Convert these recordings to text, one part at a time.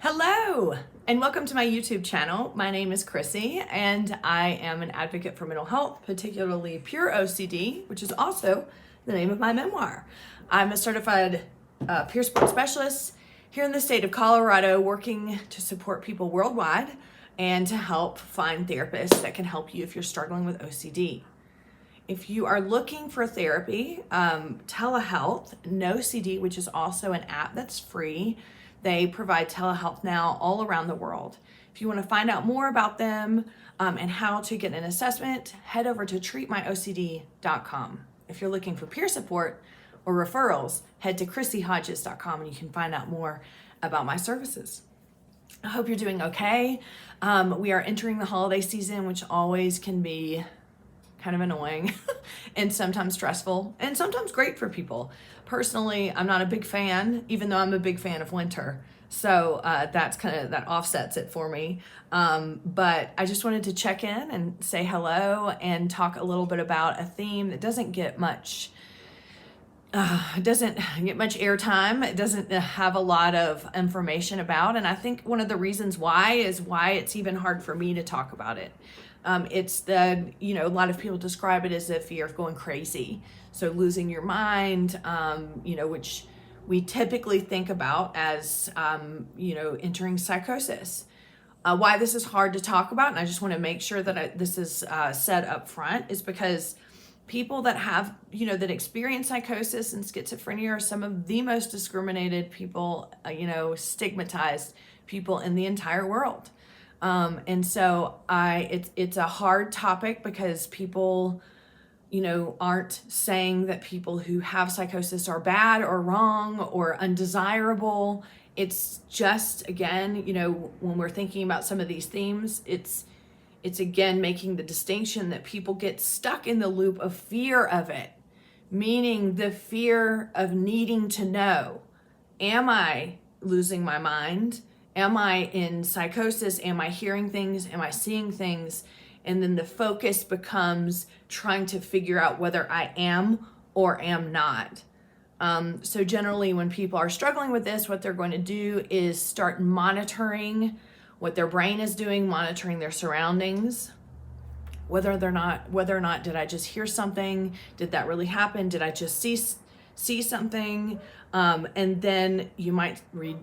Hello, and welcome to my YouTube channel. My name is Chrissy, and I am an advocate for mental health, particularly pure OCD, which is also the name of my memoir. I'm a certified peer support specialist here in the state of Colorado, working to support people worldwide and to help find therapists that can help you if you're struggling with OCD. If you are looking for therapy, telehealth, NoCD, which is also an app that's free, they provide telehealth now all around the world. If you want to find out more about them and how to get an assessment, head over to treatmyocd.com. If you're looking for peer support or referrals, head to chrissyhodges.com and you can find out more about my services. I hope you're doing okay. We are entering the holiday season, which always can be kind of annoying and sometimes stressful and sometimes great for people. Personally, I'm not a big fan, even though I'm a big fan of winter. So that offsets it for me. But I just wanted to check in and say hello and talk a little bit about a theme that doesn't get much airtime. It doesn't have a lot of information about. And I think one of the reasons why it's even hard for me to talk about it. It's a lot of people describe it as a fear of going crazy. So losing your mind, which we typically think about as, entering psychosis. Why this is hard to talk about, and I just want to make sure that this is said up front, is because people that have, that experience psychosis and schizophrenia are some of the most discriminated people, stigmatized people in the entire world. And so it's a hard topic because people, aren't saying that people who have psychosis are bad or wrong or undesirable. It's just, again, when we're thinking about some of these themes, it's again making the distinction that people get stuck in the loop of fear of it, meaning the fear of needing to know, am I losing my mind? Am I in psychosis? Am I hearing things? Am I seeing things? And then the focus becomes trying to figure out whether I am or am not. So generally when people are struggling with this, what they're going to do is start monitoring what their brain is doing, monitoring their surroundings, whether or not did I just hear something? Did that really happen? Did I just see something? And then you might read,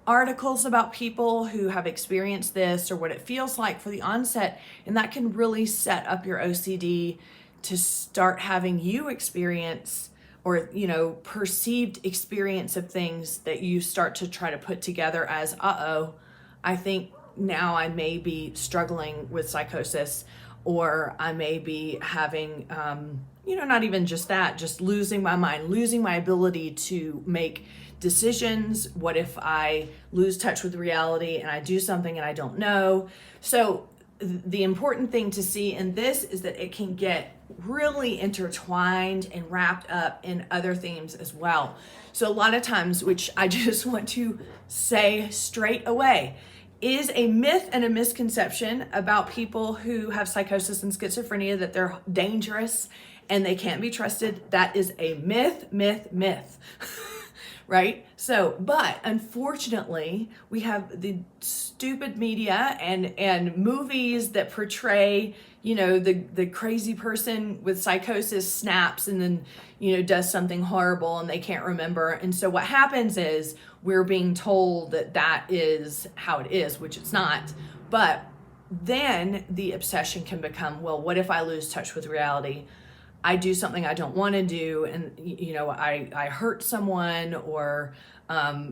articles about people who have experienced this or what it feels like for the onset, and that can really set up your OCD to start having you experience or perceived experience of things that you start to try to put together as I think now I may be struggling with psychosis, or I may be having not even just that, just losing my mind, losing my ability to make decisions. What if I lose touch with reality and I do something and I don't know? So the important thing to see in this is that it can get really intertwined and wrapped up in other themes as well. So a lot of times, which I just want to say straight away, is a myth and a misconception about people who have psychosis and schizophrenia that they're dangerous and they can't be trusted. That is a myth. Right? So, but unfortunately, we have the stupid media and movies that portray, the crazy person with psychosis snaps and then, does something horrible and they can't remember. And so what happens is we're being told that is how it is, which it's not. But then the obsession can become, well, what if I lose touch with reality? I do something I don't want to do, and I hurt someone, or I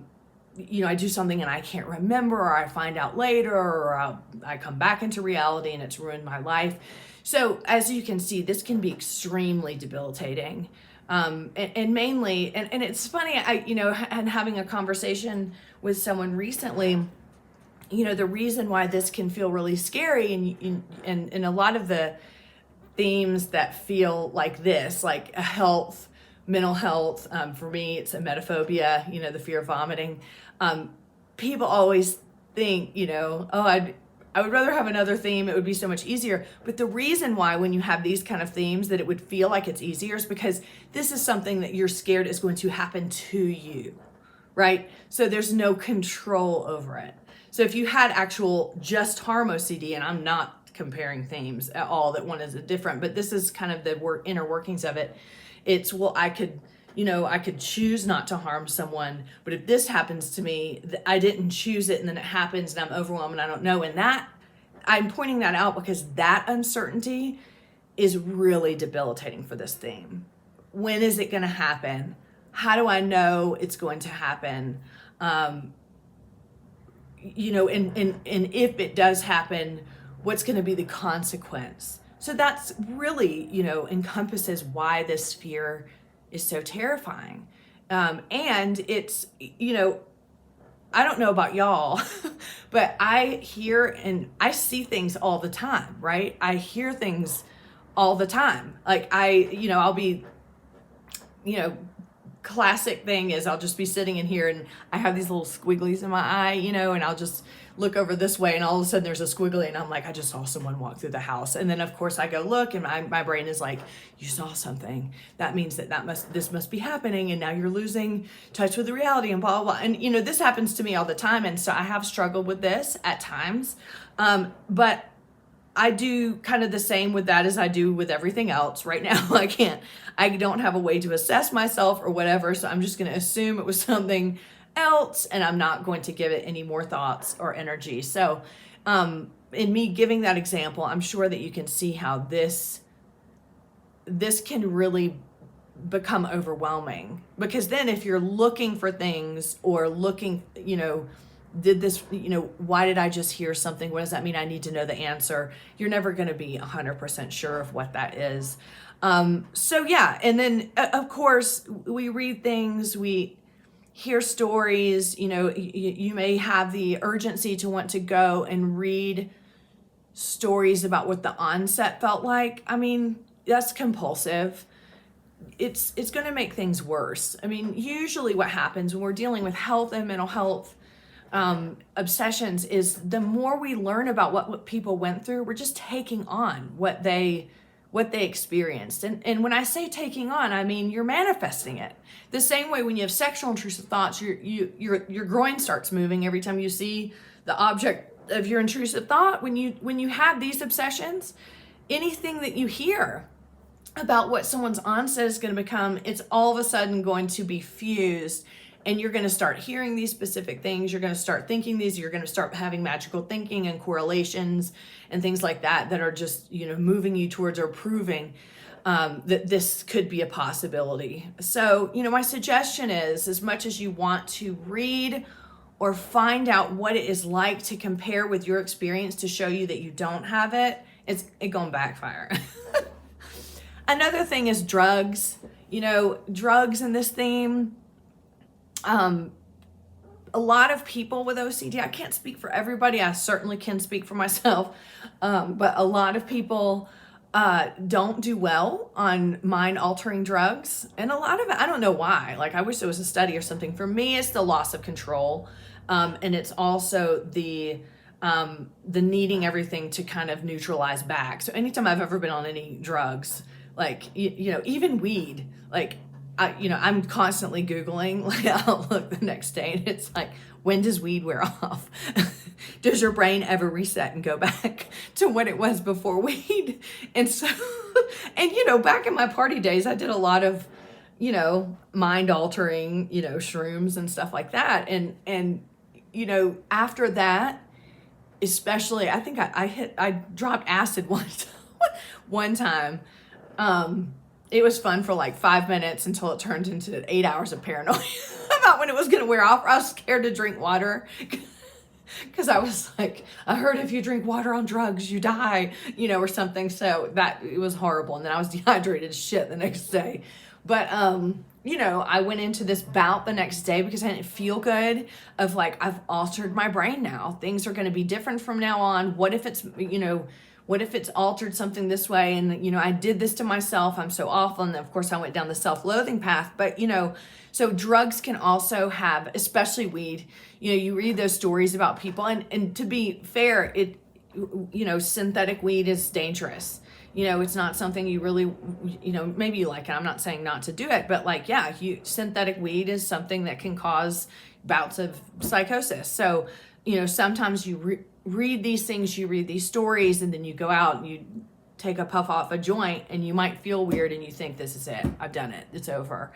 do something and I can't remember, or I find out later, or I come back into reality and it's ruined my life. So as you can see, this can be extremely debilitating, and mainly, and it's funny, and having a conversation with someone recently, the reason why this can feel really scary, and a lot of the themes that feel like this, like mental health, for me, it's emetophobia, the fear of vomiting. People always think, I would rather have another theme. It would be so much easier. But the reason why when you have these kind of themes that it would feel like it's easier is because this is something that you're scared is going to happen to you, right? So there's no control over it. So if you had actual just harm OCD, and I'm not comparing themes at all, that one is different, but this is kind of the inner workings of it. It's, well, I could choose not to harm someone, but if this happens to me, I didn't choose it, and then it happens and I'm overwhelmed and I don't know. And that, I'm pointing that out because that uncertainty is really debilitating for this theme. When is it going to happen? How do I know it's going to happen? And if it does happen, what's going to be the consequence? So that's really, encompasses why this fear is so terrifying. And it's, I don't know about y'all, but I hear and I see things all the time, right? I hear things all the time. Like I'll be, classic thing is I'll just be sitting in here and I have these little squigglies in my eye, and I'll just look over this way and all of a sudden there's a squiggly and I'm like, I just saw someone walk through the house. And then of course I go look and my brain is like, you saw something. That means this must be happening. And now you're losing touch with the reality and blah, blah, blah. And this happens to me all the time. And so I have struggled with this at times. But I do kind of the same with that as I do with everything else right now. I don't have a way to assess myself or whatever. So I'm just going to assume it was something else and I'm not going to give it any more thoughts or energy. So in me giving that example, I'm sure that you can see how this can really become overwhelming, because then if you're looking for things or looking, did this, why did I just hear something? What does that mean? I need to know the answer. You're never going to be 100% sure of what that is. So yeah. And then of course we read things, we hear stories, you may have the urgency to want to go and read stories about what the onset felt like. I mean, that's compulsive. It's going to make things worse. I mean, usually what happens when we're dealing with health and mental health obsessions is the more we learn about what people went through, we're just taking on what they experienced. And when I say taking on, I mean, you're manifesting it. The same way when you have sexual intrusive thoughts, your groin starts moving every time you see the object of your intrusive thought. When you have these obsessions, anything that you hear about what someone's onset is going to become, it's all of a sudden going to be fused. And you're going to start hearing these specific things. You're going to start thinking these. You're going to start having magical thinking and correlations and things like that are just, moving you towards or proving that this could be a possibility. So, my suggestion is, as much as you want to read or find out what it is like to compare with your experience to show you that you don't have it, it's going to backfire. Another thing is drugs. Drugs in this theme. A lot of people with OCD, I can't speak for everybody. I certainly can speak for myself. But a lot of people don't do well on mind altering drugs. And a lot of it, I don't know why. I wish there was a study or something. For me, it's the loss of control. And it's also the needing everything to kind of neutralize back. So anytime I've ever been on any drugs, even weed, I'm constantly Googling, I'll look the next day and it's like, when does weed wear off? Does your brain ever reset and go back to what it was before weed? And so, and back in my party days, I did a lot of, mind altering, shrooms and stuff like that. And after that, especially, I think I dropped acid one time. It was fun for 5 minutes until it turned into 8 hours of paranoia about when it was going to wear off. I was scared to drink water because I was like, I heard if you drink water on drugs, you die, or something. So it was horrible. And then I was dehydrated as shit the next day. But, I went into this bout the next day because I didn't feel good of I've altered my brain now. Things are going to be different from now on. What if it's, what if it's altered something this way? And, I did this to myself. I'm so awful. And of course I went down the self-loathing path, but so drugs can also have, especially weed, you read those stories about people and to be fair, synthetic weed is dangerous. It's not something you really, maybe you like it. I'm not saying not to do it, but like, yeah, synthetic weed is something that can cause bouts of psychosis. So, sometimes you read these things, you read these stories, and then you go out and you take a puff off a joint and you might feel weird and you think, this is it, I've done it, it's over.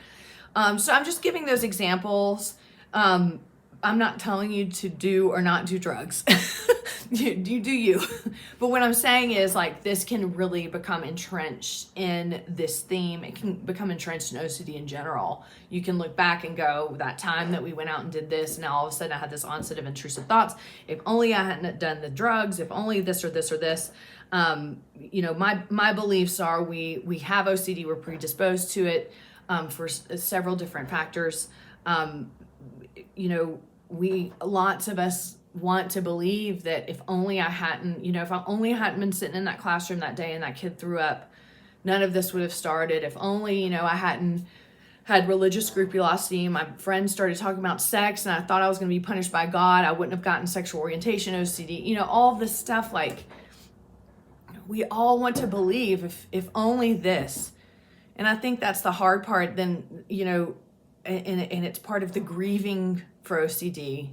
So I'm just giving those examples. I'm not telling you to do or not do drugs. You do you. But what I'm saying is, like, this can really become entrenched in this theme. It can become entrenched in OCD in general. You can look back and go, that time that we went out and did this, now all of a sudden I had this onset of intrusive thoughts. If only I hadn't done the drugs, if only this or this or this. My beliefs are we have OCD, we're predisposed to it for several different factors. Lots of us want to believe that if only I hadn't been sitting in that classroom that day and that kid threw up, none of this would have started. If only, I hadn't had religious scrupulosity, my friends started talking about sex and I thought I was going to be punished by God, I wouldn't have gotten sexual orientation OCD, all this stuff. Like, we all want to believe if only this. And I think that's the hard part. Then, and it's part of the grieving for OCD,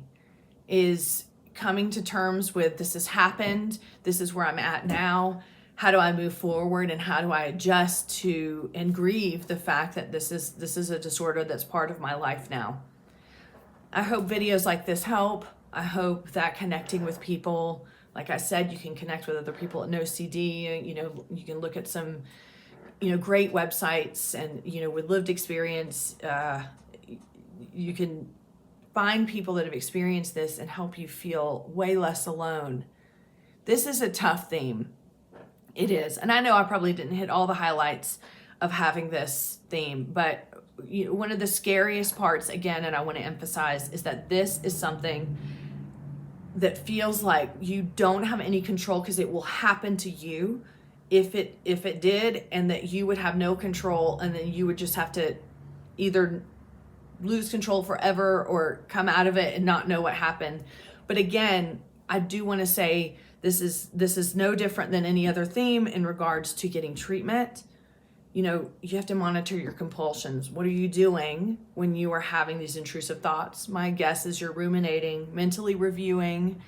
is coming to terms with, this has happened, this is where I'm at now, how do I move forward, and how do I adjust to and grieve the fact that this is a disorder that's part of my life now. I hope videos like this help. I hope that connecting with people, like I said, you can connect with other people in OCD. You can look at some great websites, and with lived experience, you can find people that have experienced this and help you feel way less alone. This is a tough theme. It is. And I know I probably didn't hit all the highlights of having this theme, but one of the scariest parts, again, and I want to emphasize, is that this is something that feels like you don't have any control, because it will happen to you if it did, and that you would have no control, and then you would just have to either lose control forever or come out of it and not know what happened. But again, I do want to say this is no different than any other theme in regards to getting treatment. You have to monitor your compulsions. What are you doing when you are having these intrusive thoughts? My guess is you're ruminating, mentally reviewing,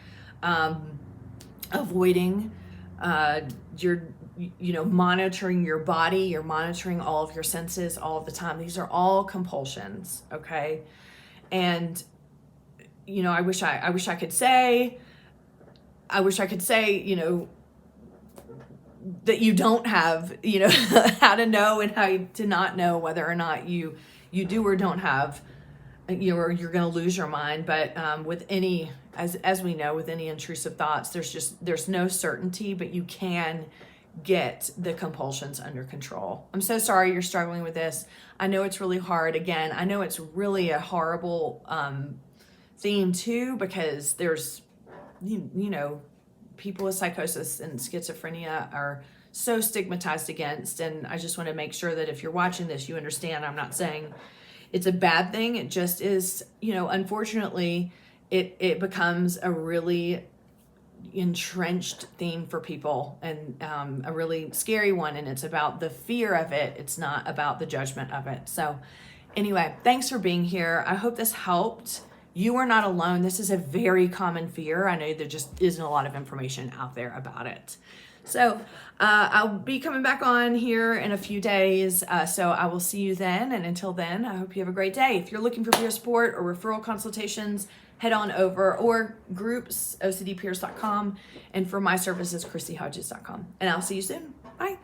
avoiding, you're monitoring your body, you're monitoring all of your senses all of the time. These are all compulsions, okay? And I wish I could say that you don't have how to know and how to not know whether or not you do or don't have, or you're going to lose your mind. But with any, as we know, with any intrusive thoughts, there's no certainty, but you can get the compulsions under control. I'm so sorry you're struggling with this. I know it's really hard. Again, I know it's really a horrible theme too, because there's, people with psychosis and schizophrenia are so stigmatized against. And I just want to make sure that if you're watching this, you understand I'm not saying it's a bad thing. It just is, unfortunately, it becomes a really entrenched theme for people, and a really scary one, and it's about the fear of it. It's not about the judgment of it. So anyway, thanks for being here. I hope this helped. You are not alone. This is a very common fear. I know there just isn't a lot of information out there about it. So I'll be coming back on here in a few days. So I will see you then. And until then, I hope you have a great day. If you're looking for peer support or referral consultations, head on over, or groups, ocdpeers.com. And for my services, chrissyhodges.com. And I'll see you soon. Bye.